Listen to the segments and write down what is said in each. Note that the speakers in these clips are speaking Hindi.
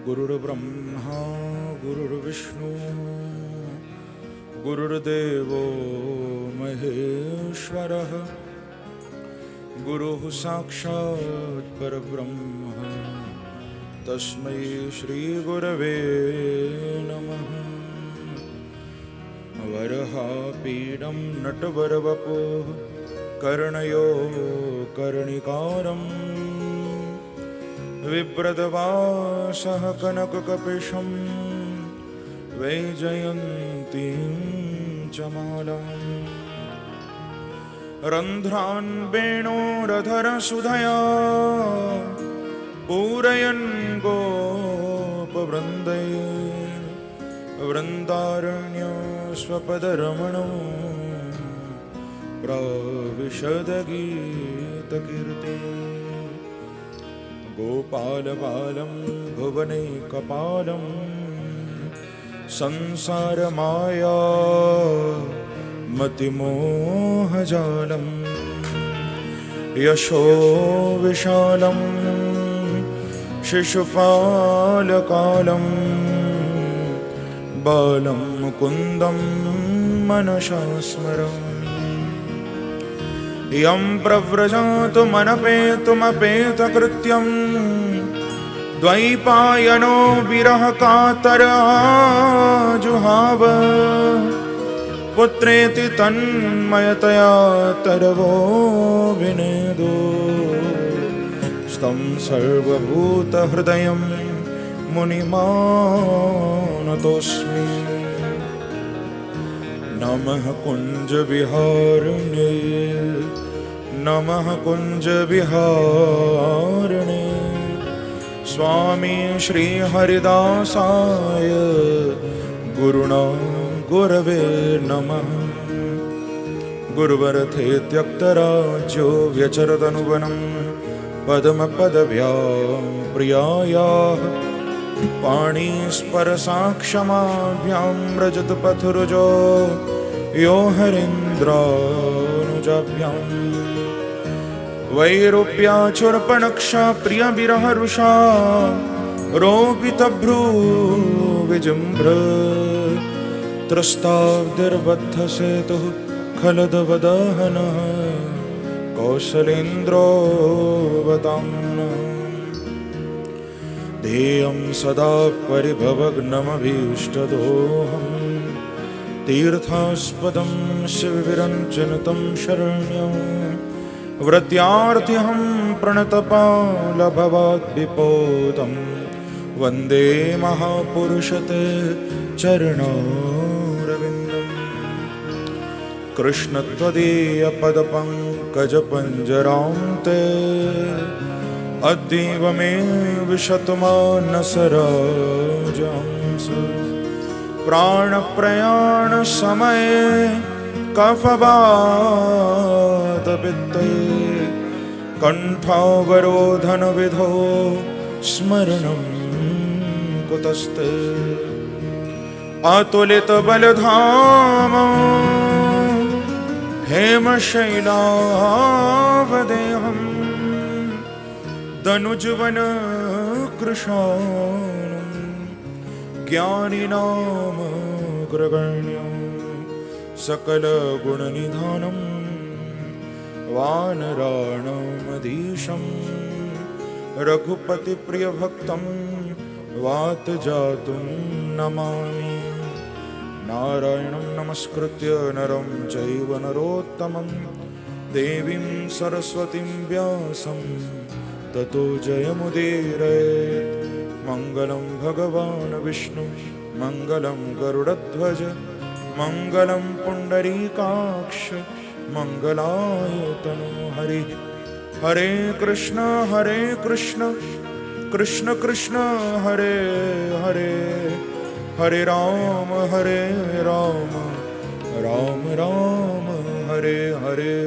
गुरुर्ब्रह्मा गुरुर्विष्णु गुरुर्देवो महेश्वरः गुरुः साक्षात् परब्रह्म तस्मै श्री गुरवे नमः। वरहापीडं नटवरवपुः कर्णयो कर्णिकारं बिभ्रद्वासः कनककपिशं वैजयन्तीं च मालाम् रन्ध्रान् वेणोरधरसुधया पूरयन् गोपवृन्दैः वृन्दारण्य स्वपदरमणो प्रविशदगीतकीर्ति गोपालबालं भुवनैकपालं संसारमाया मतिमोहजालं यशो विशालं शिशुपालकालं बालं मुकुन्दं मनसा स्मरामि। यं प्रव्रजातुमनपेतुमपेतकृत्यं द्वैपायनो विरहकातराजुहाव पुत्रेति तन्मयतया तरवो विनेदो स्तं सर्वभूतहृदयं मुनिमानतोऽस्मि। नमः कुञ्जविहारिणे नमः कुञ्जविहारिणे स्वामी श्रीहरिदासाय गुरुणां गुरवे नमः। गुरुवरथे त्यक्तराज्यो व्यचरदनुवनं पद्मपदव्यां प्रियायाः पाणिस्परसाक्षमाभ्यां रजतपथुरुजो यो हरीन्द्रानुजाभ्यां वैरूप्याचुर्पणक्षा प्रियविरहरुषा रोपितभ्रूविजृम्भ त्रस्ताब्दिर्बद्धसेतुः खलदवदहनः कौसलेन्द्रोऽवताम्नः ध्येयं सदा परिभवग्नमभीष्टदोहं तीर्थास्पदं शिवविरञ्जनितं शरण्यं व्रत्यार्थिहं प्रणतपालभवाद्विपोतं वन्दे महापुरुषते चरणारविन्दम्। कृष्ण त्वदीयपदपङ्कजपञ्जरां ते अद्यैव मे विशतमानसराजांस प्राणप्रयाणसमये कफवातपित्ते कण्ठावरोधनविधौ स्मरणं कुतस्ते अतुलितबलधाम हेमशैलावदेहम् दनुजवन कृशानं ज्ञानिनामग्रगण्यं सकलगुणनिधानं वानराणामधीशं रघुपतिप्रियभक्तं वातजातुं नमामि। नारायणं नमस्कृत्य नरं चैव नरोत्तमं देवीं सरस्वतीं व्यासं ततो जयमुदीरयेत्। मङ्गलं भगवान् विष्णु मङ्गलं गरुडध्वज मङ्गलं पुण्डरीकाक्ष मङ्गलायतनो हरि। हरे कृष्ण कृष्ण कृष्ण हरे हरे हरे राम राम राम हरे हरे।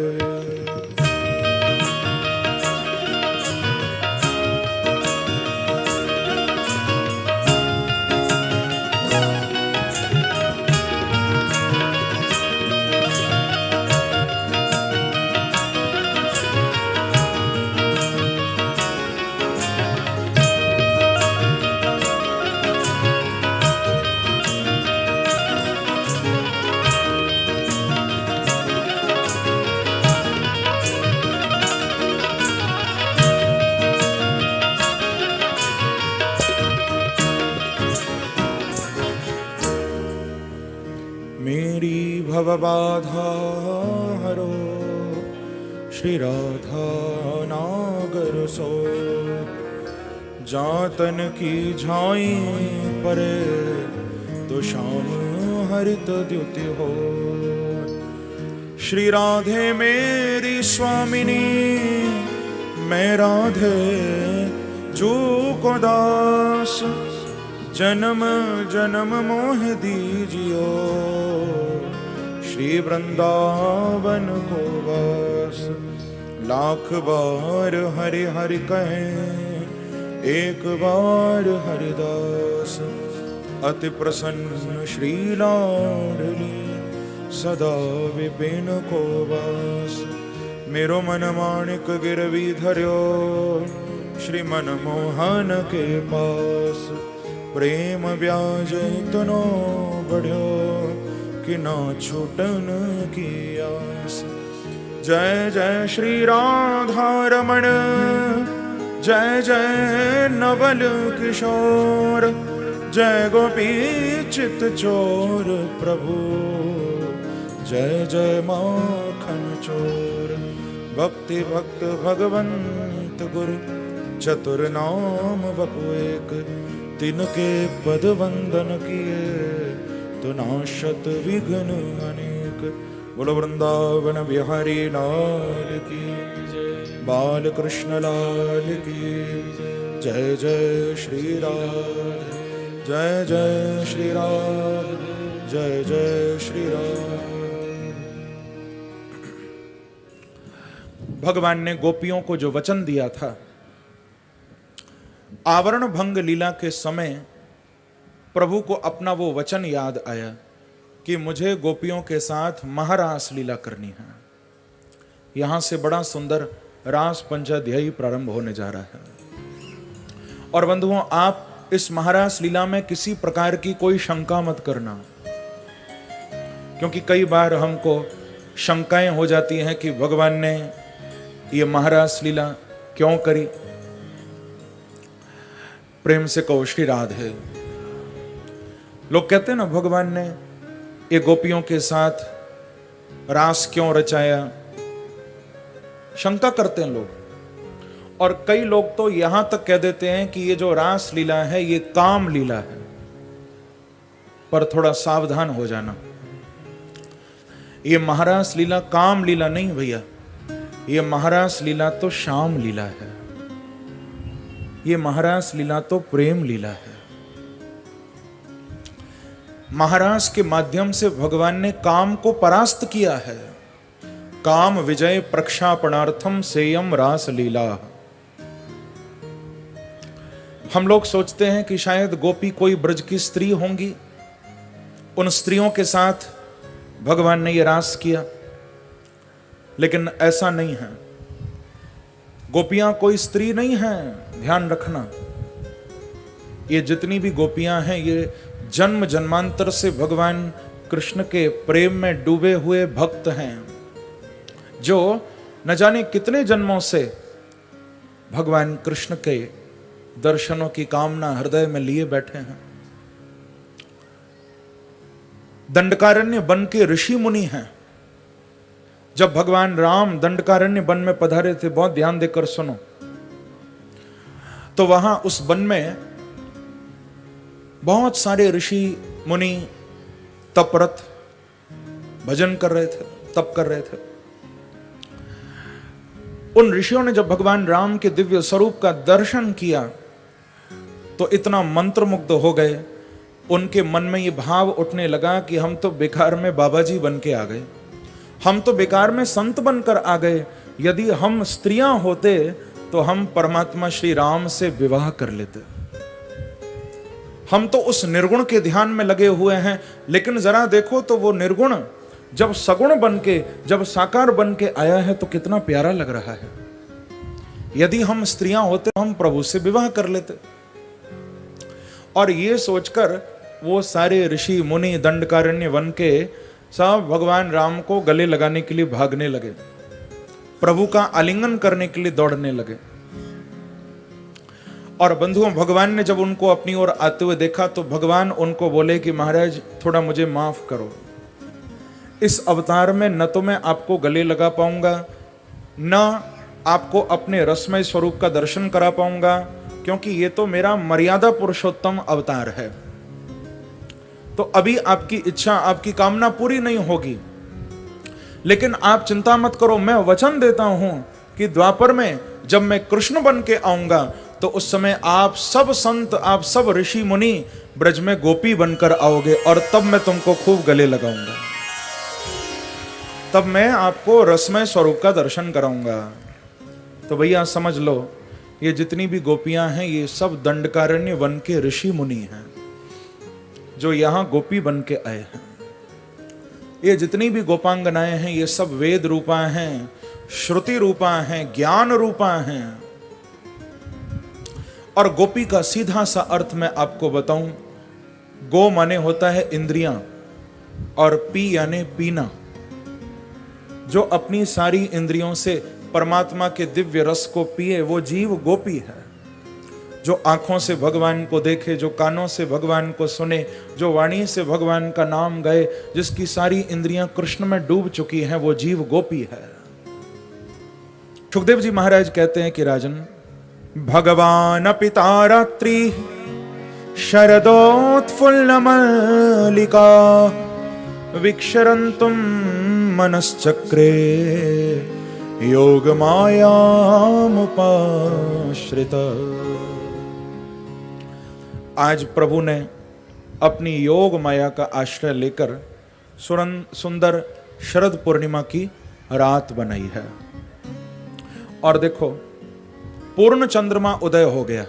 भवबाधा हरो श्री राधा नागर सो जातन की झाई परे तो शाम हरित द्युति हो। श्री राधे मेरी स्वामिनी मैं राधे जू को दास जन्म जन्म मोह दीजियो श्री वृंदावन को वास। लाख बार हरि हरि कहें एक बार हरिदास अति प्रसन्न श्री लाडली सदा विपिन को वास। मेरो मन माणिक गिरवी धर्यो श्री मनमोहन के पास प्रेम ब्याज इतनो बढ़्यो कि ना छूटन की आस। जय जय श्री राधा रमण जय जय नवल किशोर जय गोपी चित चोर प्रभु जय जय माखन चोर। भक्ति भक्त भगवंत गुरु चतुर नाम बपु एक तिनके पद वंदन किए तो नाशत विघ्न अनेक। बोलो वृंदावन बिहारी लाल की बाल कृष्ण लाल की जय जय श्री राधे जय जय श्री राधे जय जय श्री राधे। भगवान ने गोपियों को जो वचन दिया था, आवरण भंग लीला के समय प्रभु को अपना वो वचन याद आया कि मुझे गोपियों के साथ महारास लीला करनी है। यहां से बड़ा सुंदर रास पंचाध्यायी प्रारंभ होने जा रहा है। और बंधुओं, आप इस महारास लीला में किसी प्रकार की कोई शंका मत करना, क्योंकि कई बार हमको शंकाएं हो जाती हैं कि भगवान ने ये महारास लीला क्यों करी। प्रेम से कहो श्री राधे। लोग कहते हैं ना, भगवान ने ये गोपियों के साथ रास क्यों रचाया, शंका करते हैं लोग। और कई लोग तो यहां तक कह देते हैं कि ये जो रास लीला है ये काम लीला है। पर थोड़ा सावधान हो जाना, ये महारास लीला काम लीला नहीं भैया, ये महारास लीला तो श्याम लीला है, ये महारास लीला तो प्रेम लीला है। महारास के माध्यम से भगवान ने काम को परास्त किया है। काम विजय प्रक्षापणार्थम सेयम रास लीला। हम लोग सोचते हैं कि शायद गोपी कोई ब्रज की स्त्री होंगी, उन स्त्रियों के साथ भगवान ने यह रास किया, लेकिन ऐसा नहीं है। गोपियां कोई स्त्री नहीं हैं, ध्यान रखना। ये जितनी भी गोपियां हैं ये जन्म जन्मांतर से भगवान कृष्ण के प्रेम में डूबे हुए भक्त हैं, जो न जाने कितने जन्मों से भगवान कृष्ण के दर्शनों की कामना हृदय में लिए बैठे हैं। दंडकारण्य वन के ऋषि मुनि हैं। जब भगवान राम दंडकारण्य वन में पधारे थे, बहुत ध्यान देकर सुनो, तो वहां उस वन में बहुत सारे ऋषि मुनि तपरत भजन कर रहे थे, तप कर रहे थे। उन ऋषियों ने जब भगवान राम के दिव्य स्वरूप का दर्शन किया तो इतना मंत्रमुग्ध हो गए, उनके मन में ये भाव उठने लगा कि हम तो बेकार में बाबा जी बन के आ गए, हम तो बेकार में संत बनकर आ गए। यदि हम स्त्रियां होते तो हम परमात्मा श्री राम से विवाह कर लेते। हम तो उस निर्गुण के ध्यान में लगे हुए हैं, लेकिन जरा देखो तो वो निर्गुण जब सगुण बन के, जब साकार बन के आया है तो कितना प्यारा लग रहा है। यदि हम स्त्रियां होते तो हम प्रभु से विवाह कर लेते। और ये सोचकर वो सारे ऋषि मुनि दंडकारण्य वन के सब भगवान राम को गले लगाने के लिए भागने लगे, प्रभु का आलिंगन करने के लिए दौड़ने लगे। और बंधुओं, भगवान ने जब उनको अपनी ओर आते हुए देखा तो भगवान उनको बोले कि महाराज थोड़ा मुझे माफ करो, इस अवतार में न तो मैं आपको गले लगा पाऊंगा, न आपको अपने रसमय स्वरूप का दर्शन करा पाऊंगा, क्योंकि ये तो मेरा मर्यादा पुरुषोत्तम अवतार है। तो अभी आपकी इच्छा, आपकी कामना पूरी नहीं होगी। लेकिन आप चिंता मत करो, मैं वचन देता हूं कि द्वापर में जब मैं कृष्ण बन के आऊंगा तो उस समय आप सब संत, आप सब ऋषि मुनि ब्रज में गोपी बनकर आओगे, और तब मैं तुमको खूब गले लगाऊंगा। तब मैं आपको रसमय स्वरूप का दर्शन कराऊंगा। तो भैया समझ लो, ये जितनी भी गोपियां हैं ये सब दंडकारण्य वन के ऋषि मुनि हैं जो यहां गोपी बन के आए हैं। ये जितनी भी गोपांगनाएं हैं ये सब वेद रूपा हैं, श्रुति रूपा हैं, ज्ञान रूपा हैं। और गोपी का सीधा सा अर्थ मैं आपको बताऊं, गो माने होता है इंद्रियां, और पी यानी पीना। जो अपनी सारी इंद्रियों से परमात्मा के दिव्य रस को पिए वो जीव गोपी है। जो आंखों से भगवान को देखे, जो कानों से भगवान को सुने, जो वाणी से भगवान का नाम गाए, जिसकी सारी इंद्रियां कृष्ण में डूब चुकी हैं, वो जीव गोपी है। सुखदेव जी महाराज कहते हैं कि राजन, भगवान पिता रात्रि शरदोत्फुल्ल मल्लिका विक्षरन्तुम मनश्चक्रे योग मायामुपाश्रित। आज प्रभु ने अपनी योग माया का आश्रय लेकर सुंदर शरद पूर्णिमा की रात बनाई है। और देखो, पूर्ण चंद्रमा उदय हो गया।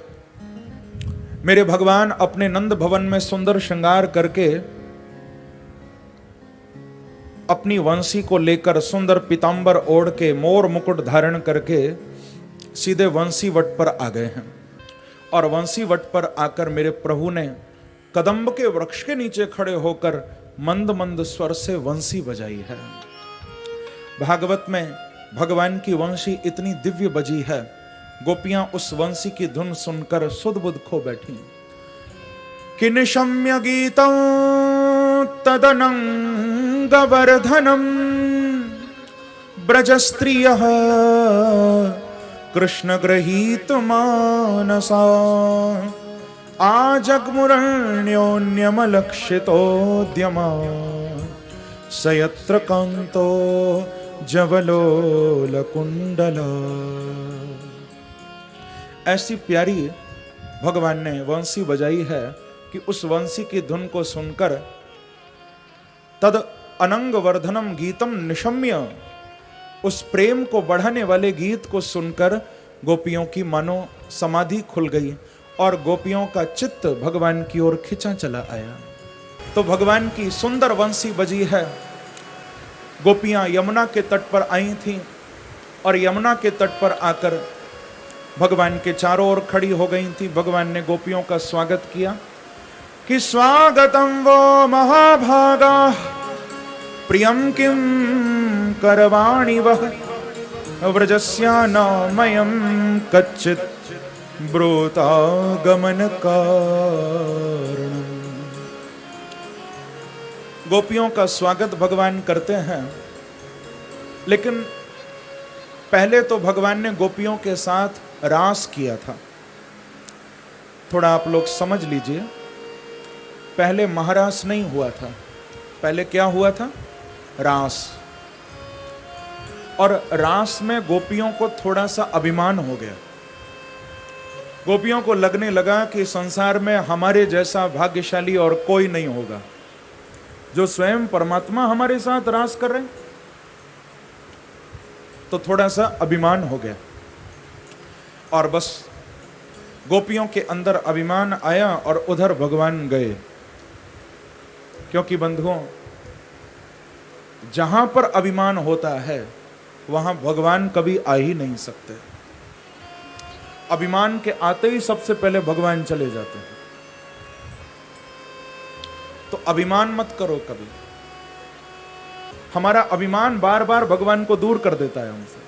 मेरे भगवान अपने नंद भवन में सुंदर श्रृंगार करके अपनी वंशी को लेकर सुंदर पीतांबर ओढ़ के मोर मुकुट धारण करके सीधे वंशी वट पर आ गए हैं। और वंशी वट पर आकर मेरे प्रभु ने कदम्ब के वृक्ष के नीचे खड़े होकर मंद मंद स्वर से वंशी बजाई है। भागवत में भगवान की वंशी इतनी दिव्य बजी है, गोपियां उस वंशी की धुन सुनकर सुध बुध खो बैठी। कि निशम्य गीतं तदनंगवर्धनम ब्रजस्त्रियः कृष्ण गृहीत मानसा आजग्मुरण्योन्यमलक्षितोद्यमा स यत्र कान्तो जवलोलकुंडला। ऐसी प्यारी भगवान ने वंशी बजाई है कि उस वंशी की धुन को सुनकर तद अनंग वर्धनम गीतम निशम्य, उस प्रेम को बढ़ाने वाले गीत को सुनकर गोपियों की मानो समाधि खुल गई और गोपियों का चित्त भगवान की ओर खिंचा चला आया। तो भगवान की सुंदर वंशी बजी है। गोपियां यमुना के तट पर आई थीं और यमुना के तट पर आकर भगवान के चारों ओर खड़ी हो गई थी। भगवान ने गोपियों का स्वागत किया कि स्वागतम वो महाभागा प्रियम किम करवाणि वह व्रजस्यानामयं कच्चित् ब्रूतागमन कारणम्। गोपियों का स्वागत भगवान करते हैं, लेकिन पहले तो भगवान ने गोपियों के साथ रास किया था। थोड़ा आप लोग समझ लीजिए, पहले महारास नहीं हुआ था, पहले क्या हुआ था? रास। और रास में गोपियों को थोड़ा सा अभिमान हो गया। गोपियों को लगने लगा कि संसार में हमारे जैसा भाग्यशाली और कोई नहीं होगा जो स्वयं परमात्मा हमारे साथ रास कर रहे हैं। तो थोड़ा सा अभिमान हो गया और बस गोपियों के अंदर अभिमान आया और उधर भगवान गए। क्योंकि बंधुओं, जहां पर अभिमान होता है वहां भगवान कभी आ ही नहीं सकते। अभिमान के आते ही सबसे पहले भगवान चले जाते हैं। तो अभिमान मत करो कभी। हमारा अभिमान बार बार भगवान को दूर कर देता है हमसे।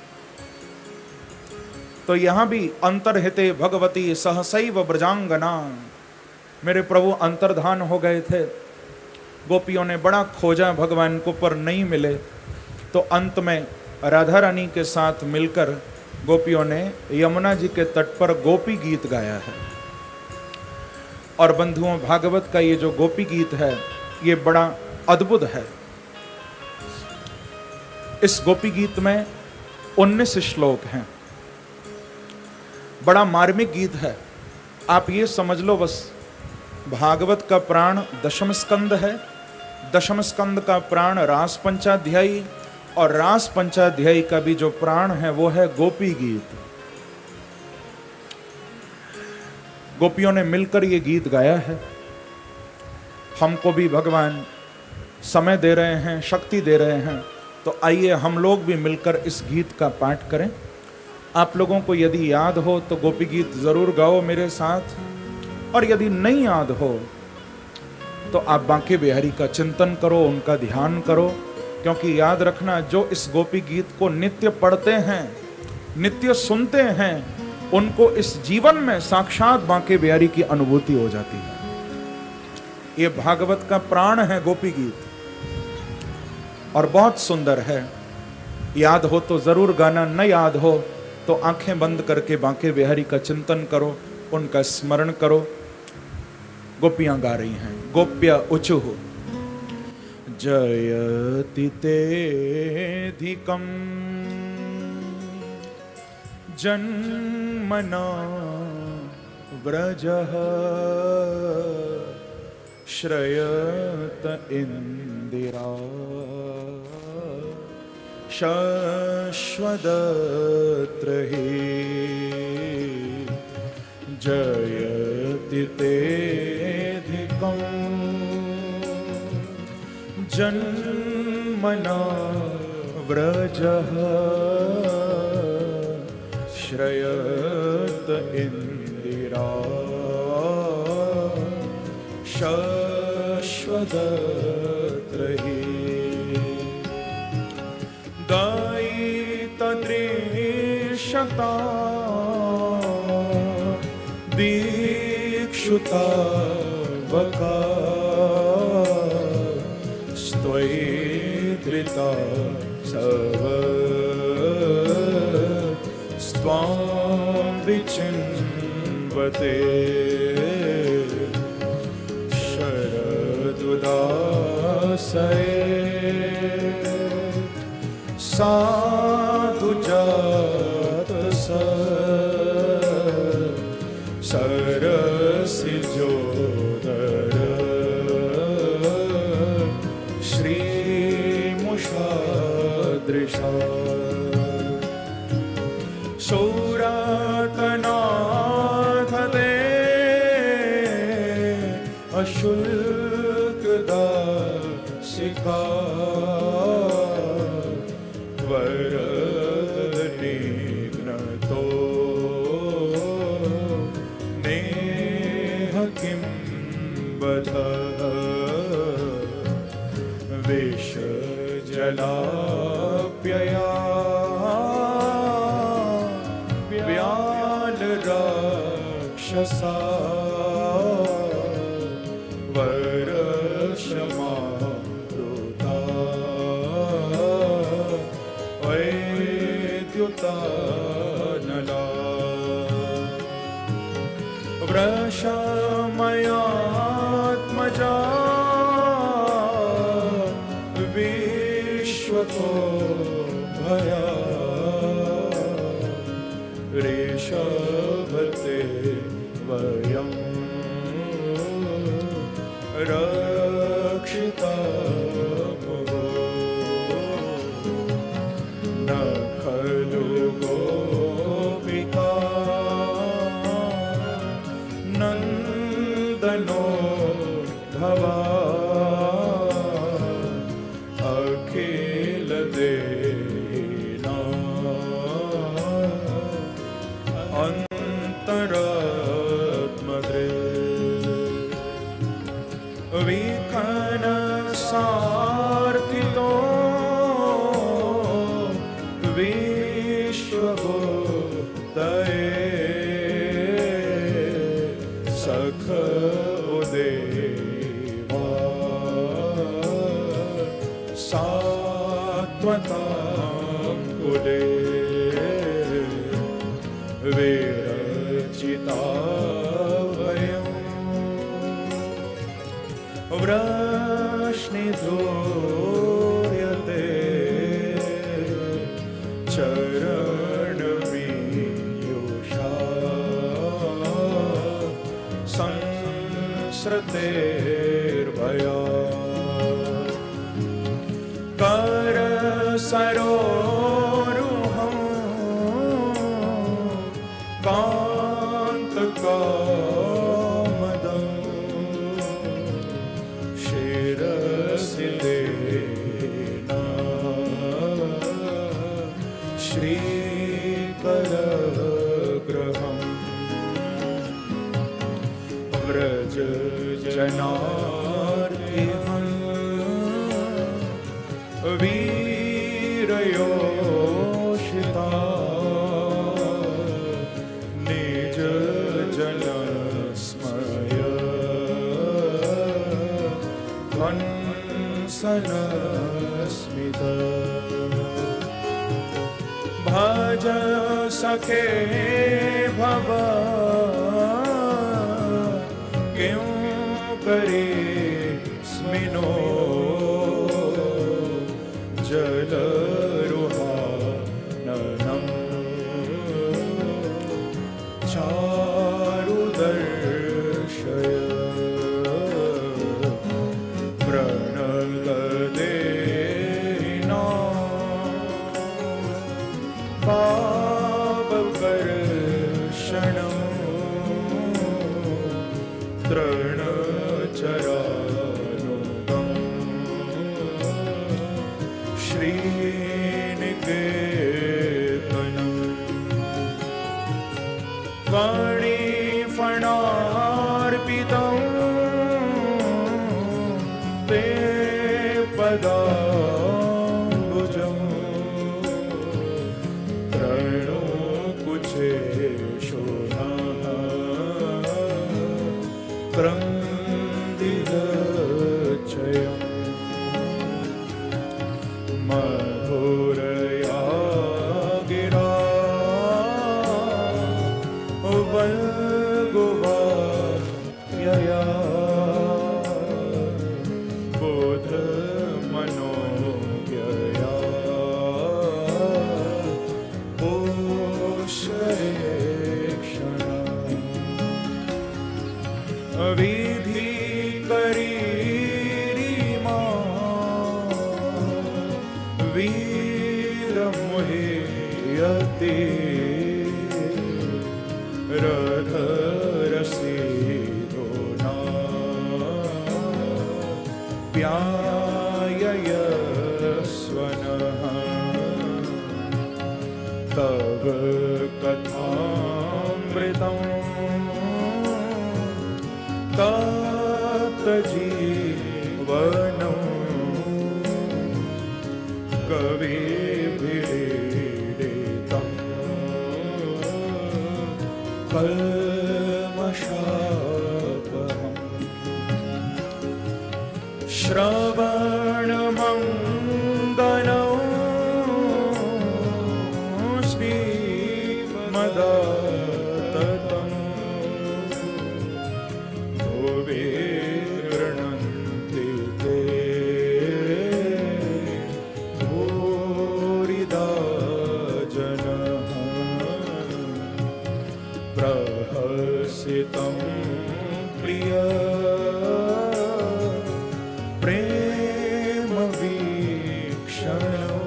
तो यहां भी अंतर्हिते भगवती सहसैव ब्रजांगना, मेरे प्रभु अंतर्धान हो गए थे गोपियों ने बड़ा खोजा भगवान को पर नहीं मिले, तो अंत में राधा रानी के साथ मिलकर गोपियों ने यमुना जी के तट पर गोपी गीत गाया है। और बंधुओं, भागवत का ये जो गोपी गीत है ये बड़ा अद्भुत है। इस गोपी गीत में 19 श्लोक हैं, बड़ा मार्मिक गीत है। आप ये समझ लो बस, भागवत का प्राण दशम स्कंद है, दशम स्कंद का प्राण रास पंचाध्यायी, और रास पंचाध्यायी का भी जो प्राण है वो है गोपी गीत। गोपियों ने मिलकर ये गीत गाया है। हमको भी भगवान समय दे रहे हैं, शक्ति दे रहे हैं, तो आइए हम लोग भी मिलकर इस गीत का पाठ करें। आप लोगों को यदि याद हो तो गोपी गीत जरूर गाओ मेरे साथ, और यदि नहीं याद हो तो आप बांके बिहारी का चिंतन करो, उनका ध्यान करो, क्योंकि याद रखना, जो इस गोपी गीत को नित्य पढ़ते हैं, नित्य सुनते हैं, उनको इस जीवन में साक्षात बांके बिहारी की अनुभूति हो जाती है। ये भागवत का प्राण है गोपी गीत, और बहुत सुंदर है। याद हो तो जरूर गाना, न याद हो तो आंखें बंद करके बांके बिहारी का चिंतन करो, उनका स्मरण करो। गोपियां गा रही हैं, गोप्य उचुः जयति तेऽधिकं जन्मना व्रजः श्रयत इंदिरा शश्वदत्र हि जयति तेऽधिकं जन्मना व्रजः श्रयत इंदिरा शश्वदत्र हि दयितदृश्यता दीक्षुता वका स्त्वयिधृता सव स्वां विचिन्वते शरदुदासये साधुजात सरसिजोदर श्रीमुषादृशा सौरातनाथ दे अशुल्कदासिका वरदनिघ्नतो नेह किं बधः विषजलाप्यया व्यालराक्षसा वरक्षमारुता वैद्युतानला वृषमयात्मजा विश्वतो भया ऋषभते वयं रक्षिता भवो न खलु गोपिका नन्दनो धवा अखिल देना अंतरात्मदे विखन सार्थितो विश्वभूतये सख उदेवा वृष्णिधूर्यते चरणमीयुषा संसृतेर्भया कर सरोरुहं कान्तकामदं शिरसि देना श्रीकरग्रहम् व्रज जनार्तिहं वीरयोषिता निज जनस्मय हंसनस्मित भज सखे भव क्यों करे स्मिनो जलरुहाननं चारुदर्शय प्रणगदेना पावकर्षणं तृणचरानुगं श्रीनिकेतनं फणिफणार्पितं ते पदाम्बुजं प्रणुकुचेषु क्रन्दिगच्छयम् मधुरया गिरा वल्गुवायया बोधमनोव्यया पोषयेक्षणा विधि करीरिमा वीरमुह्यते रथरसीदोना प्याययस्वनः तव कथामृतं तत्जीवनं कविभिरीडितं कल्मषापहम् श्रवणमङ्गलं श्रीमदाततं भुवि गृह्णन्ति ते भूरिदा जनः प्रहसितं प्रिय प्रेम वीक्षणं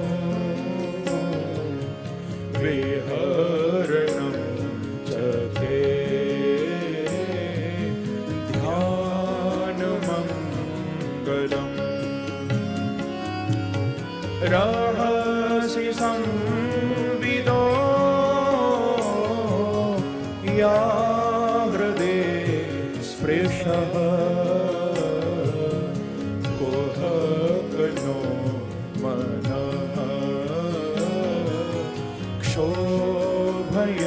विहरणं च ते ध्यानमङ्गलम् रहसि संविदो या हृदये स्पृशः कुहकनो मनः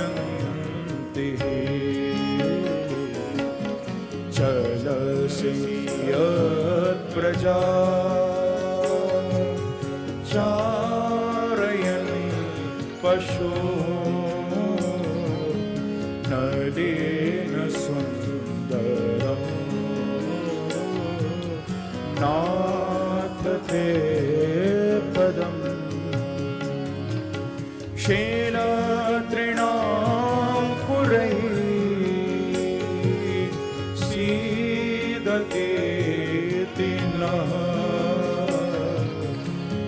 क्षोभयन्ति चलसि यत्प्रजा चारयन् पशु नदीन सुन्दरम् गतीति नः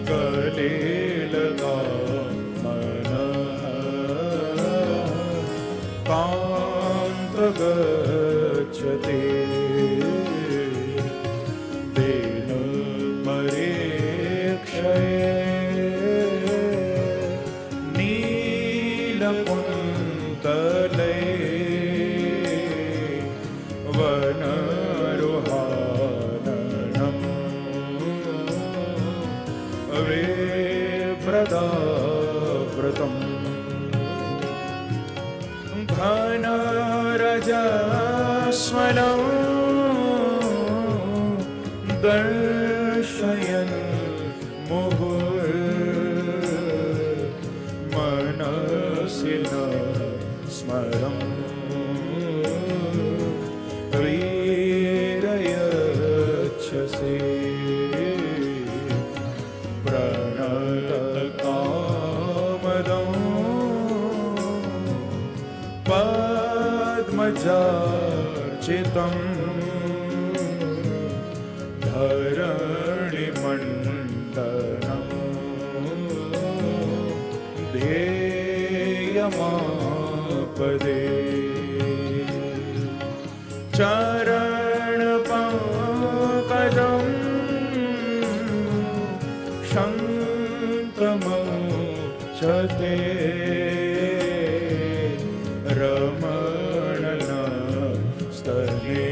कलेलता मनः कान्त गच्छते देन परीक्षये नीलकुन्तले वनरुहाननम् वेव्रताव्रतम् घनरजस्वलं दर्शयन् मुहुर्मनसि न स्मरम् वीरयच्छसे प्रणतकामदम् पद्मजार्चितम् धरणिमण्डनम् ध्येयमापदे चरणपङ्कजम् शङ्कमुच्यते रमणनस्तने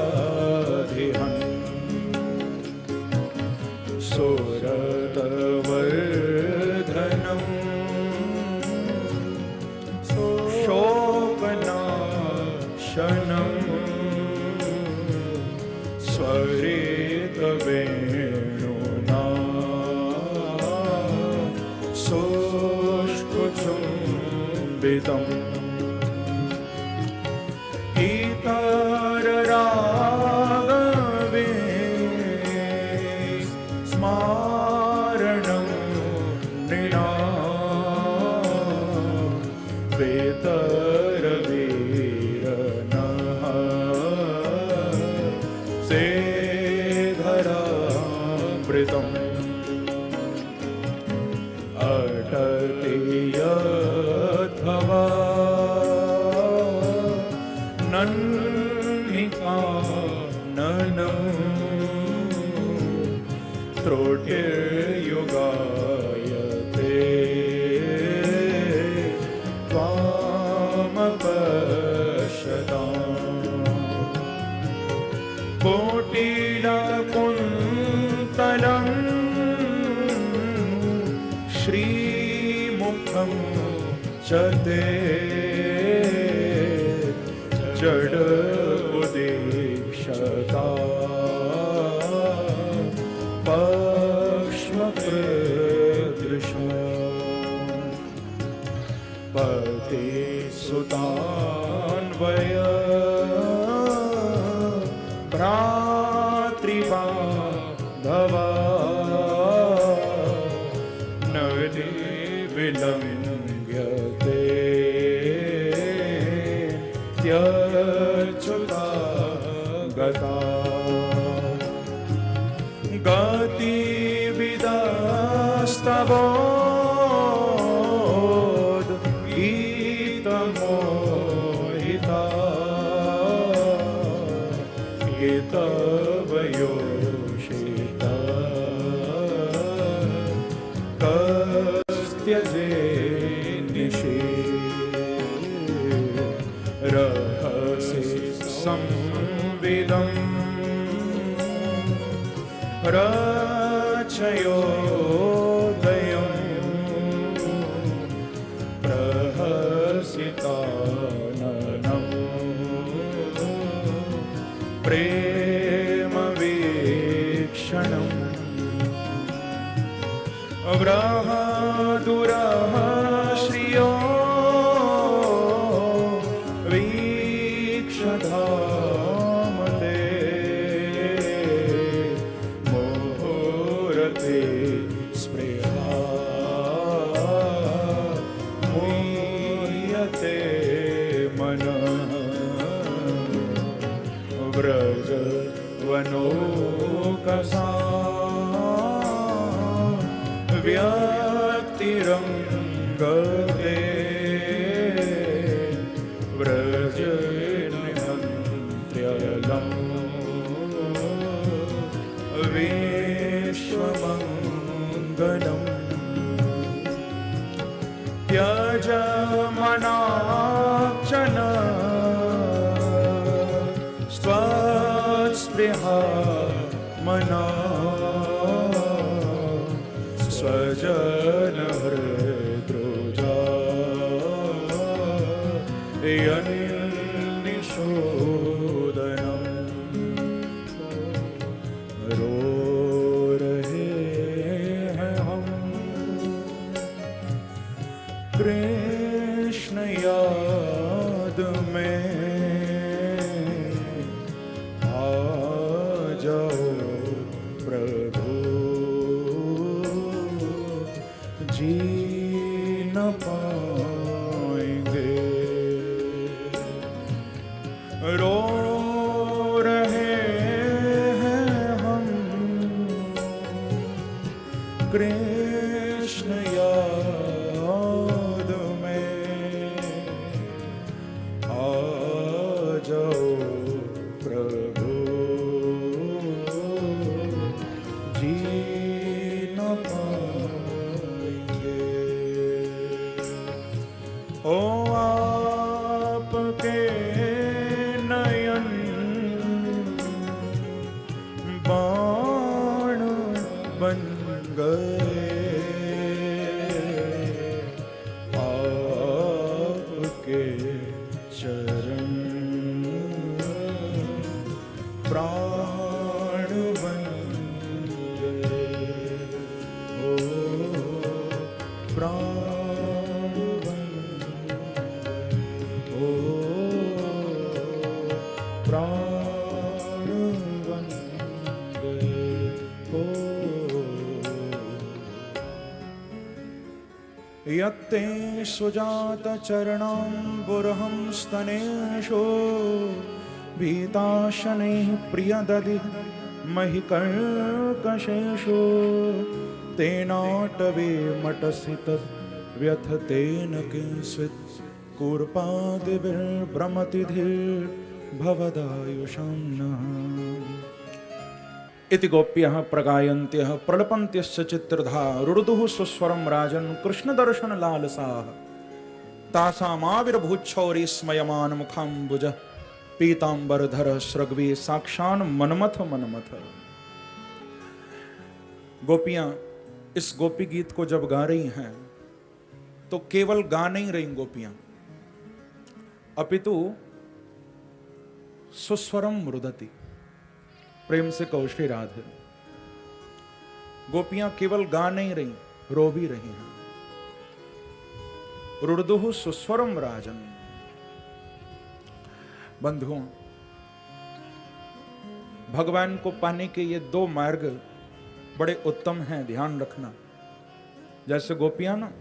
स्वल्पयाधिहन् सोरतवर्धनम् शोकनाशनम् स्वरितवेणुना सोष्ठचुम्बितम् इतररागवे स्मारणं नृणा वेतरवीरनः सेधरामृतम् अटति यद्भवा नन्निकाननम् त्रोटिर्युगायते त्वामपश्यताम् कोटिलकुन्तलं श्रीमुखं च ते जडोदीक्षता पक्ष्मप्रदृशा पतिसुतान्वय भ्रातृबान्धवा नदि विलङ्घ्यते त्यच्युता गता गतिविदास्तवोद् गीतमोहिता गीतवयोषिता कस्त्यजे निशे रहसि संविदम् रचयोदयम् प्रहसिताननम् प्रेमवीक्षणम् अव्राहादुरः श्रियो वीक्षधामते मोहरते स्पृहा मुह्यते मनः स्वनाक्षन स्वस्पृहा मना स्वजन हृद्रोजा यन्निशोदनम् रो रहे हैं हम कृष्ण याद में आ जाओ प्रभु जी न पाएंगे रो रहे हैं हम कृष्ण याद में आ जाओ प्रभु जी न पाएंगे ओ आपके नयन बाण बन गए आपके चरण प्राण बन गए ओ प्राण बन गए ओ प्राण बन गए ओ यत्ते सुजात चरणाम्बुरहं स्तनेषु भीताशनैः प्रियदधिः महि कर्कशेषु तेनाटवे मटसि तद् व्यथतेन किंस्वित् कूर्पादिभिर्भ्रमति धीर्भवदायुषां नः इति गोप्यः प्रगायन्त्यः प्रलपन्त्यश्च चित्रधा रुरुदुः सुस्वरं राजन् कृष्णदर्शन लालसाः तासामाविर्भूच्छौरी स्मयमान मुखाम्बुजः पीताम्बरधर सृग्वी साक्षान् मनमथ मनमथ। गोपियां इस गोपी गीत को जब गा रही हैं तो केवल गा नहीं रही गोपियां, अपितु सुस्वरम रुदति, प्रेम से कहो श्री राधे। गोपियां केवल गा नहीं रही, रो भी रही हैं। रुर्दुः सुस्वरम राजन। बंधुओं, भगवान को पाने के ये दो मार्ग बड़े उत्तम हैं, ध्यान रखना। जैसे गोपियां ना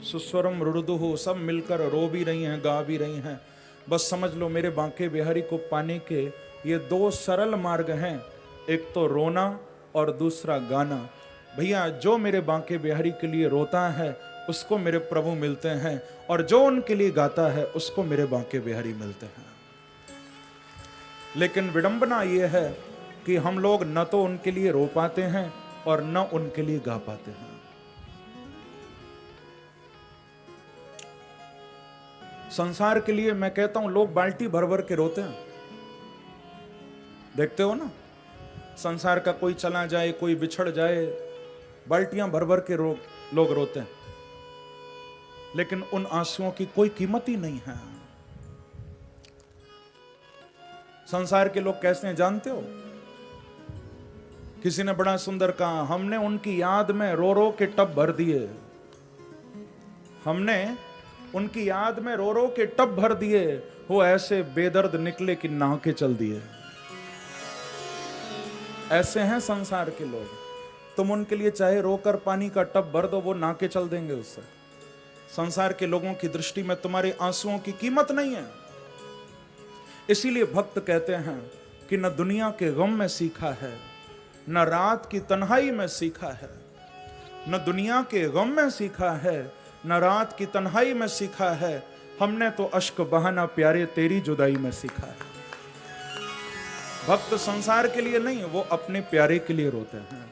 सुस्वरम रुर्दुः सब मिलकर रो भी रही हैं, गा भी रही हैं। बस समझ लो मेरे बांके बिहारी को पाने के ये दो सरल मार्ग हैं, एक तो रोना और दूसरा गाना। भैया जो मेरे बांके बिहारी के लिए रोता है उसको मेरे प्रभु मिलते हैं, और जो उनके लिए गाता है उसको मेरे बांके बिहारी मिलते हैं। लेकिन विडंबना ये है कि हम लोग न तो उनके लिए रो पाते हैं और न उनके लिए गा पाते हैं। संसार के लिए मैं कहता हूं लोग बाल्टी भर भर के रोते हैं, देखते हो ना। संसार का कोई चला जाए, कोई बिछड़ जाए, बाल्टियां भर भर के लोग रोते हैं, लेकिन उन आंसुओं की कोई कीमत ही नहीं है। संसार के लोग कैसे हैं जानते हो? किसी ने बड़ा सुंदर कहा, हमने उनकी याद में रो रो के टब भर दिए, हमने उनकी याद में रो रो के टब भर दिए, वो ऐसे बेदर्द निकले कि नहा के चल दिए। ऐसे हैं संसार के लोग। तुम उनके लिए चाहे रोकर पानी का टब भर दो, वो नहा के चल देंगे उससे। संसार के लोगों की दृष्टि में तुम्हारे आंसुओं की कीमत नहीं है। इसीलिए भक्त कहते हैं कि न दुनिया के गम में सीखा है, न रात की तन्हाई में सीखा है। न दुनिया के गम में सीखा है, न रात की तन्हाई में सीखा है, हमने तो अश्क बहाना प्यारे तेरी जुदाई में सीखा है। भक्त संसार के लिए नहीं, वो अपने प्यारे के लिए रोते हैं।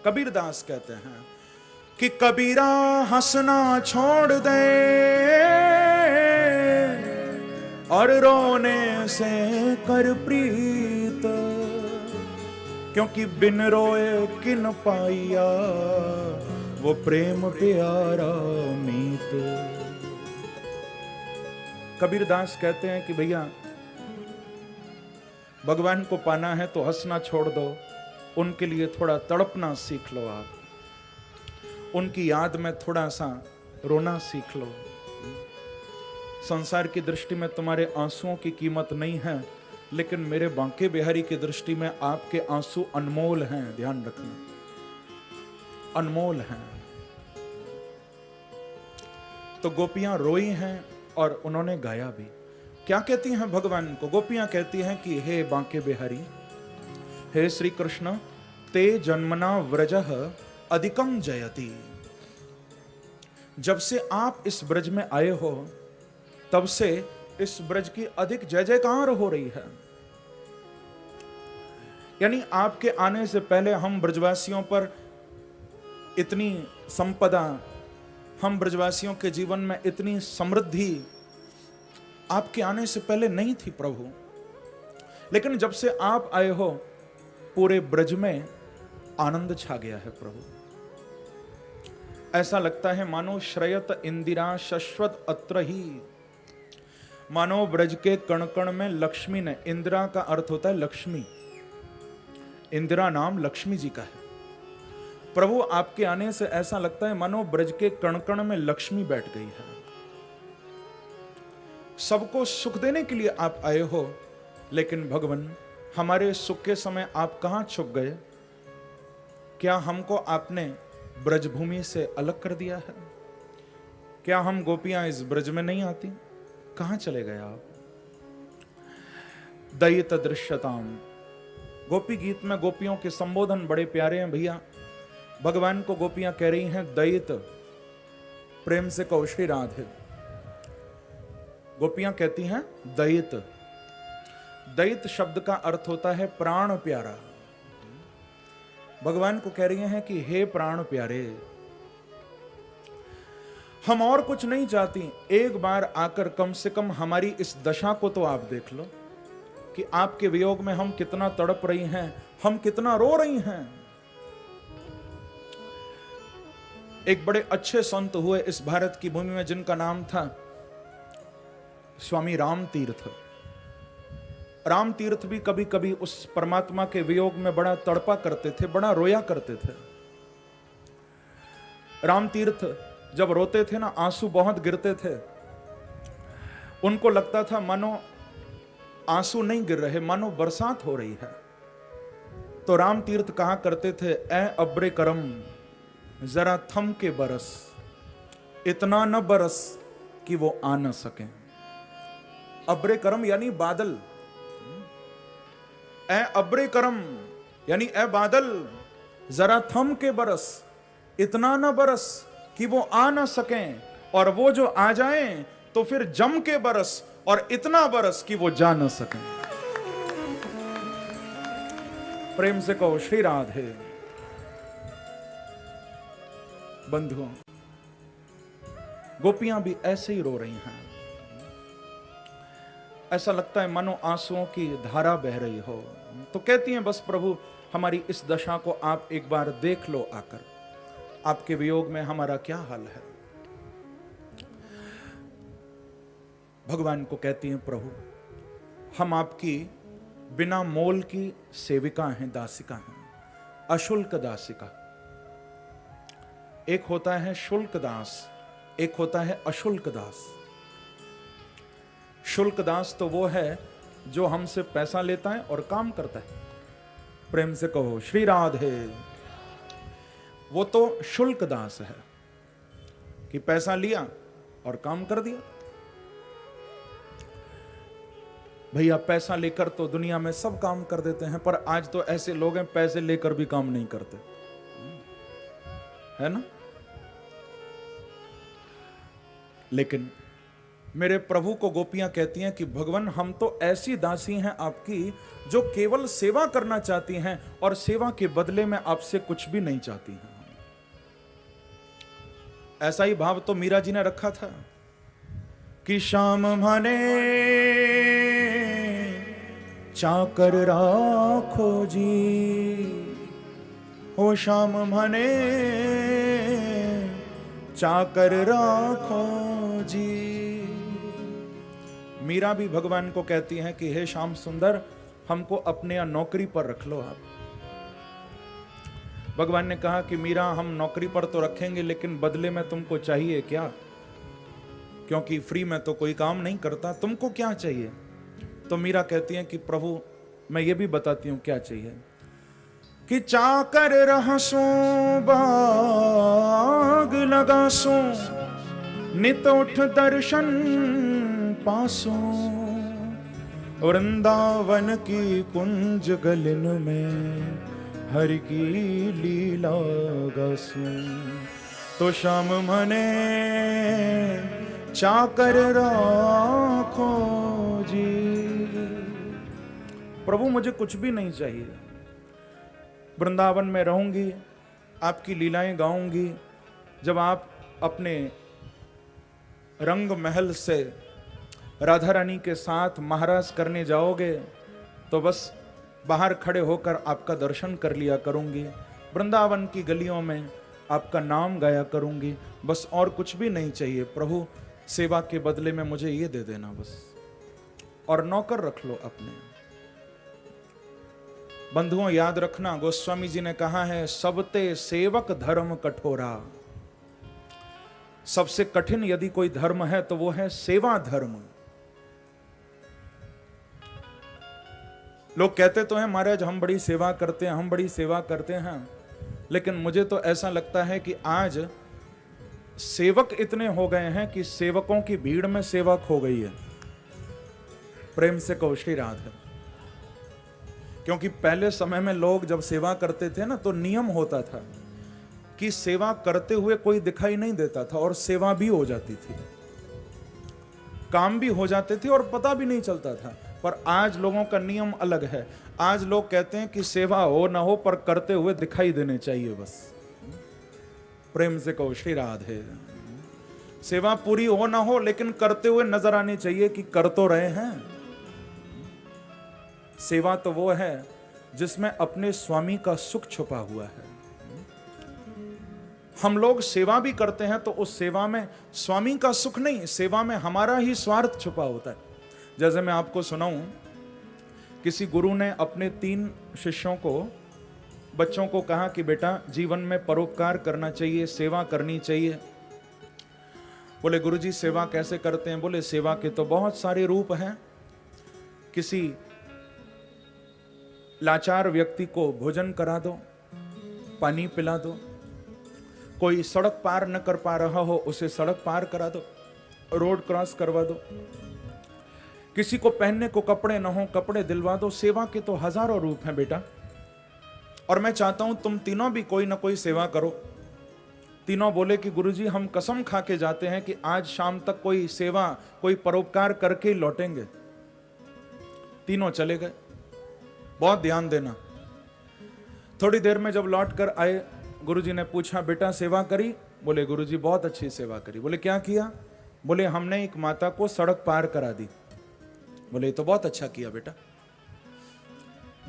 कबीरदास कहते हैं कि कबीरा हंसना छोड़ दे, और रोने से कर प्रीत, क्योंकि बिन रोए किन पाइया वो प्रेम प्यारा मीत। कबीरदास कहते हैं कि भैया भगवान को पाना है तो हंसना छोड़ दो, उनके लिए थोड़ा तड़पना सीख लो आप, उनकी याद में थोड़ा सा रोना सीख लो। संसार की दृष्टि में तुम्हारे आंसुओं की कीमत नहीं है, लेकिन मेरे बांके बिहारी की दृष्टि में आपके आंसू अनमोल हैं, ध्यान रखना, अनमोल हैं। तो गोपियां रोई हैं और उन्होंने गाया भी। क्या कहती हैं भगवान को? गोपियां कहती हैं कि हे बांके बिहारी, हे श्री कृष्ण, ते जन्मना व्रजः अधिकम जयति। जब से आप इस ब्रज में आए हो तब से इस ब्रज की अधिक जय जयकार हो रही है। यानी आपके आने से पहले हम ब्रजवासियों पर इतनी संपदा, हम ब्रजवासियों के जीवन में इतनी समृद्धि आपके आने से पहले नहीं थी प्रभु। लेकिन जब से आप आए हो पूरे ब्रज में आनंद छा गया है प्रभु। ऐसा लगता है मानो श्रयत इंदिरा शश्वत अत्र ही, मानो ब्रज के कण कण में लक्ष्मी ने, इंदिरा का अर्थ होता है लक्ष्मी, इंदिरा नाम लक्ष्मी जी का है। प्रभु आपके आने से ऐसा लगता है मानो ब्रज के कण कण में लक्ष्मी बैठ गई है। सबको सुख देने के लिए आप आए हो, लेकिन भगवान हमारे सुख के समय आप कहां छुप गए? क्या हमको आपने ब्रजभूमि से अलग कर दिया है? क्या हम गोपियां इस ब्रज में नहीं आती? कहां चले गए आप? दयित दृश्यताम, गोपी गीत में गोपियों के संबोधन बड़े प्यारे हैं भैया। भगवान को गोपियां कह रही हैं दयित, प्रेम से कहो श्री राधे। गोपियां कहती हैं दयित। दयित शब्द का अर्थ होता है प्राण प्यारा। भगवान को कह रही हैं कि हे प्राण प्यारे, हम और कुछ नहीं चाहती, एक बार आकर कम से कम हमारी इस दशा को तो आप देख लो कि आपके वियोग में हम कितना तड़प रही हैं, हम कितना रो रही हैं। एक बड़े अच्छे संत हुए इस भारत की भूमि में, जिनका नाम था स्वामी राम तीर्थ। राम तीर्थ भी कभी कभी उस परमात्मा के वियोग में बड़ा तड़पा करते थे, बड़ा रोया करते थे। राम तीर्थ जब रोते थे ना, आंसू बहुत गिरते थे। उनको लगता था मानो आंसू नहीं गिर रहे, मानो बरसात हो रही है। तो राम तीर्थ कहा करते थे, ए अब्रे करम जरा थम के बरस, इतना न बरस कि वो आ न सके। अब्रे करम यानी बादल, ए अब्रे करम यानी ए बादल, जरा थम के बरस, इतना न बरस कि वो आ ना सकें, और वो जो आ जाएं तो फिर जम के बरस, और इतना बरस कि वो जा ना सकें। प्रेम से कहो श्री राधे। बंधुओं, गोपियां भी ऐसे ही रो रही हैं। ऐसा लगता है मानो आंसुओं की धारा बह रही हो। तो कहती हैं बस प्रभु हमारी इस दशा को आप एक बार देख लो आकर, आपके वियोग में हमारा क्या हाल है। भगवान को कहती हैं प्रभु हम आपकी बिना मोल की सेविका हैं, दासिका हैं, अशुल्क दासिका। एक होता है शुल्क दास, एक होता है अशुल्क दास। शुल्क दास तो वो है जो हमसे पैसा लेता है और काम करता है। प्रेम से कहो श्री राधे। वो तो शुल्क दास है कि पैसा लिया और काम कर दिया। भैया पैसा लेकर तो दुनिया में सब काम कर देते हैं, पर आज तो ऐसे लोग हैं पैसे लेकर भी काम नहीं करते, है ना। लेकिन मेरे प्रभु को गोपियां कहती हैं कि भगवान हम तो ऐसी दासी हैं आपकी जो केवल सेवा करना चाहती हैं और सेवा के बदले में आपसे कुछ भी नहीं चाहती हैं। ऐसा ही भाव तो मीरा जी ने रखा था। कि श्याम मने चाकर राखो जी, हो श्याम मने चाकर राखो जी। मीरा भी भगवान को कहती हैं कि हे श्याम सुंदर, हमको अपने यहाँ नौकरी पर रख लो आप। भगवान ने कहा कि मीरा, हम नौकरी पर तो रखेंगे, लेकिन बदले में तुमको चाहिए क्या? क्योंकि फ्री में तो कोई काम नहीं करता, तुमको क्या चाहिए? तो मीरा कहती है कि प्रभु, मैं ये भी बताती हूं क्या चाहिए, कि चाकर रहसो बाग लगासो, नित उठ दर्शन पासो, वृंदावन की कुंज गलिन में हरि की लीला गासो। तो श्याम मने चाकर राखो जी। प्रभु, मुझे कुछ भी नहीं चाहिए, वृंदावन में रहूंगी, आपकी लीलाएं गाऊंगी। जब आप अपने रंग महल से राधा रानी के साथ महाराज करने जाओगे तो बस बाहर खड़े होकर आपका दर्शन कर लिया करूंगी, वृंदावन की गलियों में आपका नाम गाया करूंगी, बस और कुछ भी नहीं चाहिए। प्रभु, सेवा के बदले में मुझे ये दे देना बस, और नौकर रख लो अपने। बंधुओं, याद रखना, गोस्वामी जी ने कहा है, सबते सेवक धर्म कठोरा। सबसे कठिन यदि कोई धर्म है तो वो है सेवा धर्म। लोग कहते तो हैं महाराज हम बड़ी सेवा करते हैं, हम बड़ी सेवा करते हैं, लेकिन मुझे तो ऐसा लगता है कि आज सेवक इतने हो गए हैं कि सेवकों की भीड़ में सेवा खो गई है। प्रेम से कहो श्री राधे। क्योंकि पहले समय में लोग जब सेवा करते थे ना, तो नियम होता था कि सेवा करते हुए कोई दिखाई नहीं देता था और सेवा भी हो जाती थी, काम भी हो जाते थे और पता भी नहीं चलता था। पर आज लोगों का नियम अलग है। आज लोग कहते हैं कि सेवा हो ना हो पर करते हुए दिखाई देने चाहिए बस। प्रेम से कहो श्री राधे। सेवा पूरी हो ना हो लेकिन करते हुए नजर आनी चाहिए कि कर तो रहे हैं। सेवा तो वो है जिसमें अपने स्वामी का सुख छुपा हुआ है। हम लोग सेवा भी करते हैं तो उस सेवा में स्वामी का सुख नहीं, सेवा में हमारा ही स्वार्थ छुपा होता है। जैसे मैं आपको सुनाऊं, किसी गुरु ने अपने 3 शिष्यों को, बच्चों को कहा कि बेटा जीवन में परोपकार करना चाहिए, सेवा करनी चाहिए। बोले गुरुजी सेवा कैसे करते हैं? बोले सेवा के तो बहुत सारे रूप हैं। किसी लाचार व्यक्ति को भोजन करा दो, पानी पिला दो, कोई सड़क पार न कर पा रहा हो उसे सड़क पार करा दो, रोड क्रॉस करवा दो, किसी को पहनने को कपड़े न हो कपड़े दिलवा दो। सेवा के तो हजारों रूप हैं बेटा, और मैं चाहता हूं तुम तीनों भी कोई ना कोई सेवा करो। तीनों बोले कि गुरुजी हम कसम खा के जाते हैं कि आज शाम तक कोई सेवा, कोई परोपकार करके ही लौटेंगे। तीनों चले गए। बहुत ध्यान देना। थोड़ी देर में जब लौट कर आए, गुरुजी ने पूछा बेटा सेवा करी? बोले गुरुजी बहुत अच्छी सेवा करी। बोले क्या किया? बोले हमने एक माता को सड़क पार करा दी। बोले ये तो बहुत अच्छा किया बेटा।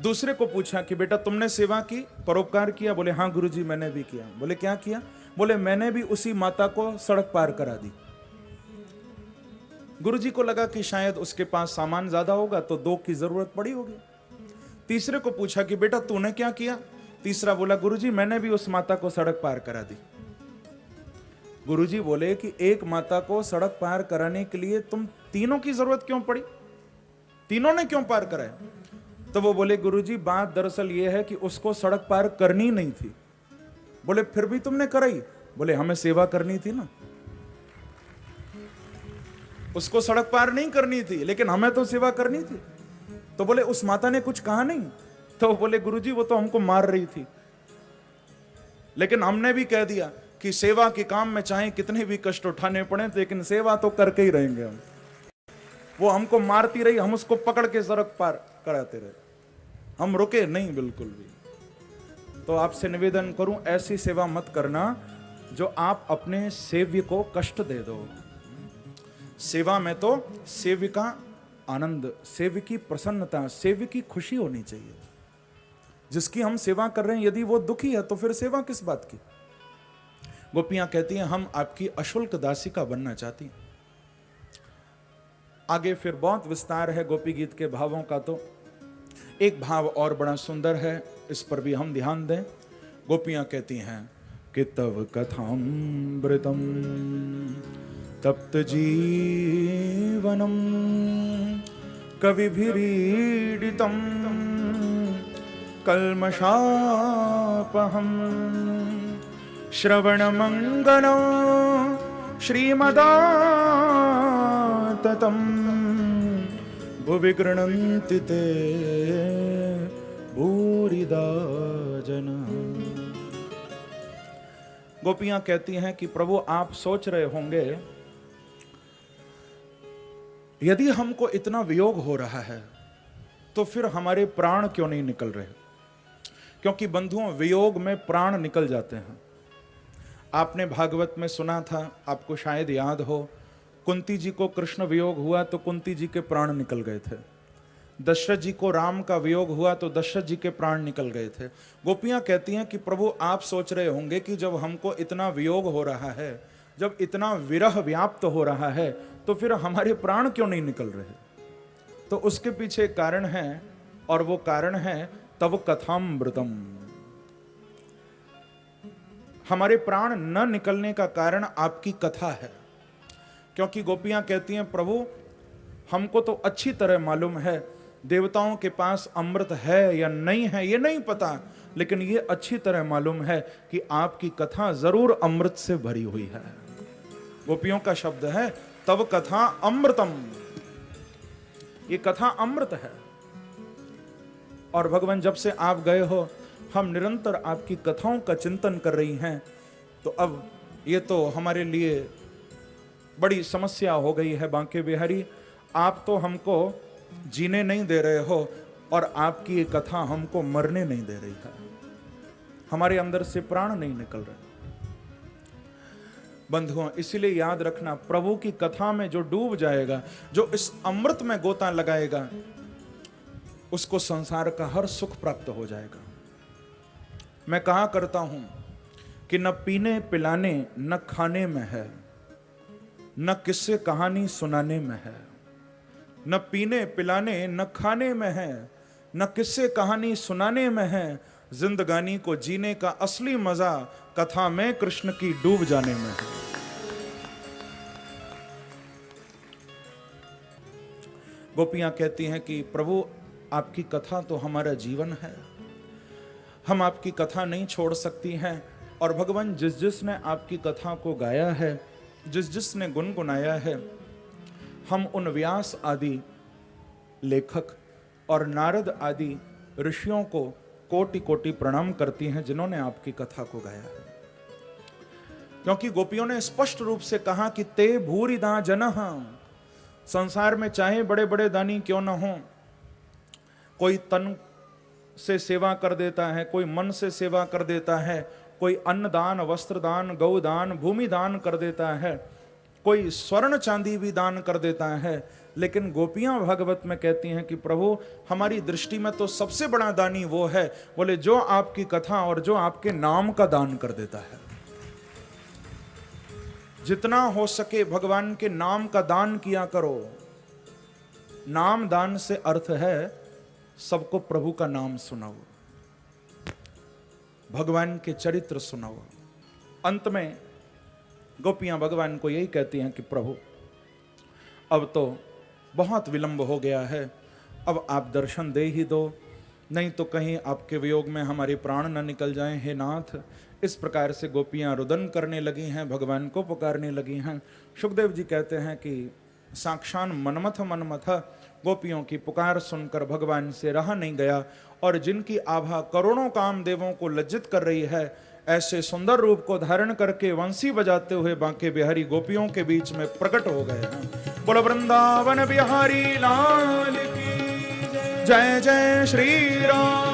दूसरे को पूछा कि बेटा तुमने सेवा की, परोपकार किया? बोले हाँ गुरुजी मैंने भी किया। बोले क्या किया? बोले मैंने भी उसी माता को सड़क पार करा दी। गुरुजी को लगा कि शायद उसके पास सामान ज्यादा होगा तो 2 की जरूरत पड़ी होगी। तीसरे को पूछा कि बेटा तूने क्या किया? तीसरा बोला गुरुजी मैंने भी उस माता को सड़क पार करा दी। गुरुजी बोले कि एक माता को सड़क पार कराने के लिए तुम तीनों की जरूरत क्यों पड़ी? तीनों ने क्यों पार कराया? तो वो बोले गुरुजी बात दरअसल ये है कि उसको सड़क पार करनी नहीं थी। बोले फिर भी तुमने कराई? बोले हमें सेवा करनी थी ना, उसको सड़क पार नहीं करनी थी लेकिन हमें तो सेवा करनी थी। तो बोले उस माता ने कुछ कहा नहीं? तो बोले गुरुजी वो तो हमको मार रही थी, लेकिन हमने भी कह दिया कि सेवा के काम में चाहे कितने भी कष्ट उठाने पड़े लेकिन सेवा तो करके ही रहेंगे हम। वो हमको मारती रही, हम उसको पकड़ के सड़क पार कराते रहे, हम रुके नहीं बिल्कुल भी। तो आपसे निवेदन करूं ऐसी सेवा मत करना जो आप अपने सेव्य को कष्ट दे दो। सेवा में तो सेव्य का आनंद, सेव्य की प्रसन्नता, सेव्य की खुशी होनी चाहिए। जिसकी हम सेवा कर रहे हैं यदि वो दुखी है तो फिर सेवा किस बात की। गोपियां कहती हैं हम आपकी अशुल्क दासिका बनना चाहती हैं। आगे फिर बहुत विस्तार है गोपी गीत के भावों का। तो एक भाव और बड़ा सुंदर है, इस पर भी हम ध्यान दें। गोपियां कहती हैं कि तव कथामृतम तप्त जीवनम कविभिरीडितम कल्मषापहम श्रवणमंगलं श्रीमदाततं भुवि गृह्णन्ति ते भूरिदा जनाः। गोपियां कहती हैं कि प्रभु आप सोच रहे होंगे यदि हमको इतना वियोग हो रहा है तो फिर हमारे प्राण क्यों नहीं निकल रहे। क्योंकि बंधुओं वियोग में प्राण निकल जाते हैं। आपने भागवत में सुना था, आपको शायद याद हो, कुंती जी को कृष्ण वियोग हुआ तो कुंती जी के प्राण निकल गए थे। दशरथ जी को राम का वियोग हुआ तो दशरथ जी के प्राण निकल गए थे। गोपियां कहती हैं कि प्रभु आप सोच रहे होंगे कि जब हमको इतना वियोग हो रहा है, जब इतना विरह व्याप्त हो रहा है तो फिर हमारे प्राण क्यों नहीं निकल रहे। तो उसके पीछे कारण है, और वो कारण है तव कथामृतम। हमारे प्राण न निकलने का कारण आपकी कथा है। क्योंकि गोपियां कहती हैं प्रभु हमको तो अच्छी तरह मालूम है देवताओं के पास अमृत है या नहीं है ये नहीं पता, लेकिन ये अच्छी तरह मालूम है कि आपकी कथा जरूर अमृत से भरी हुई है। गोपियों का शब्द है तव कथा अमृतम, ये कथा अमृत है। और भगवान जब से आप गए हो हम निरंतर आपकी कथाओं का चिंतन कर रही हैं। तो अब ये तो हमारे लिए बड़ी समस्या हो गई है बांके बिहारी, आप तो हमको जीने नहीं दे रहे हो और आपकी ये कथा हमको मरने नहीं दे रही है। हमारे अंदर से प्राण नहीं निकल रहे। बंधुओं इसीलिए याद रखना, प्रभु की कथा में जो डूब जाएगा, जो इस अमृत में गोता लगाएगा, उसको संसार का हर सुख प्राप्त हो जाएगा। मैं कहा करता हूं कि न पीने पिलाने न खाने में है, न किस्से कहानी सुनाने में है। न पीने पिलाने न खाने में है, न किस्से कहानी सुनाने में है। जिंदगानी को जीने का असली मजा कथा में कृष्ण की डूब जाने में है। गोपियां कहती हैं कि प्रभु आपकी कथा तो हमारा जीवन है, हम आपकी कथा नहीं छोड़ सकती हैं। और भगवान जिस जिसने आपकी कथा को गाया है, जिस जिसने गुनगुनाया है, हम उन व्यास आदि लेखक और नारद आदि ऋषियों को कोटि कोटि प्रणाम करती हैं जिन्होंने आपकी कथा को गाया है। क्योंकि गोपियों ने स्पष्ट रूप से कहा कि ते भूरिदा जनः, संसार में चाहे बड़े बड़े दानी क्यों न हो, कोई तन से सेवा कर देता है, कोई मन से सेवा कर देता है, कोई अन्न दान, वस्त्र दान, गौ दान, भूमि दान कर देता है, कोई स्वर्ण चांदी भी दान कर देता है। लेकिन गोपियां भागवत में कहती हैं कि प्रभु हमारी दृष्टि में तो सबसे बड़ा दानी वो है, बोले जो आपकी कथा और जो आपके नाम का दान कर देता है। जितना हो सके भगवान के नाम का दान किया करो। नाम दान से अर्थ है सबको प्रभु का नाम सुनाओ, भगवान के चरित्र सुनाओ। अंत में गोपियां भगवान को यही कहती हैं कि प्रभु अब तो बहुत विलंब हो गया है, अब आप दर्शन दे ही दो, नहीं तो कहीं आपके वियोग में हमारे प्राण न निकल जाएं, हे नाथ। इस प्रकार से गोपियां रुदन करने लगी हैं, भगवान को पुकारने लगी हैं। सुखदेव जी कहते हैं कि साक्षात मनमथ मनमथ गोपियों की पुकार सुनकर भगवान से रहा नहीं गया, और जिनकी आभा करोड़ों कामदेवों को लज्जित कर रही है, ऐसे सुंदर रूप को धारण करके वंशी बजाते हुए बांके बिहारी गोपियों के बीच में प्रकट हो गए हैं। बोलो वृंदावन बिहारी लाल की जय। जय श्री राम।